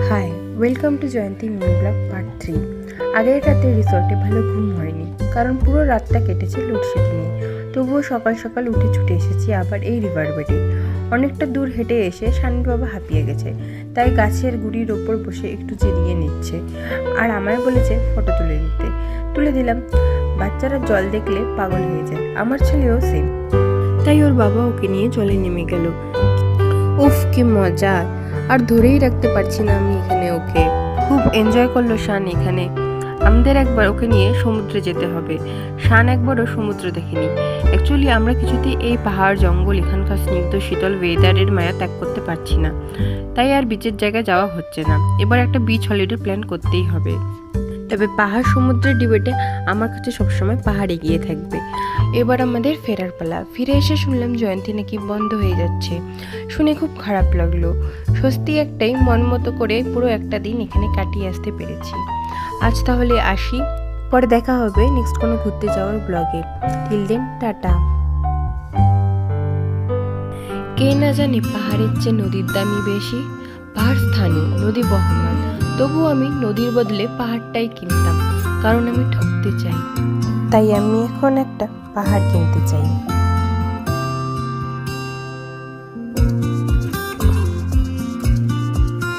High, welcome to Jayanti mini blog part 3। আগের রাতে রিসর্টে ভালো ঘুম হয়নি, কারণ পুরো রাতটা কেটেছে লোডশেডিংয়ে। তবুও সকাল সকাল উঠে ছুটে এসেছি আবার এই রিভার বেডে। অনেকটা দূর হেঁটে এসে শানির বাবা হাঁপিয়ে গেছে, তাই গাছের গুড়ির ওপর বসে একটু জিরিয়ে নিচ্ছে, আর আমায় বলেছে ফটো তুলে দিতে। তুলে দিলাম। বাচ্চারা জল দেখলে পাগল হয়ে যায়, আমার ছেলেও সেম। তাই ওর বাবা ওকে নিয়ে জলে নেমে গেল। উফ, কি মজা! আর ধরেই রাখতে পারছি না আমি এখানে ওকে। খুব এনজয় করলো শান এখানে। আমাদের একবার ওকে নিয়ে সমুদ্রে যেতে হবে। শান একবারও সমুদ্র দেখেনি। অ্যাকচুয়ালি আমরা কিছুতেই এই পাহাড় জঙ্গল এখানকার স্নিগ্ধ শীতল ওয়েদারের মায়া ত্যাগ করতে পারছি না, তাই আর বিচের জায়গায় যাওয়া হচ্ছে না। এবার একটা বিচ হলিডে প্ল্যান করতেই হবে। তবে পাহাড় সমুদ্রের ডিবেটে আমার কাছে সবসময় পাহাড় এগিয়ে থাকবে। এবার আমাদের ফেরার পালা। ফিরে এসে শুনলাম জয়ন্তী নাকি বন্ধ হয়ে যাচ্ছে। শুনে খুব খারাপ লাগলো। স্বস্তি একটাই, মন মতো করে পুরো একটা দিন এখানে কাটিয়ে আসতে পেরেছি। আজ তাহলে আসি, পরে দেখা হবে নেক্সট কোনো ঘুরতে যাওয়ার ব্লগে। Till then, tata. কে না জানে পাহাড়ের চেয়ে নদীর দামই বেশি। পাহাড় স্থানীয়, নদী বহমান, তবু আমি নদীর বদলে পাহাড়টাই কিনতাম, কারণ আমি ঠকতে চাই। তাই আমি এখন একটা পাহাড় কিনতে চাই।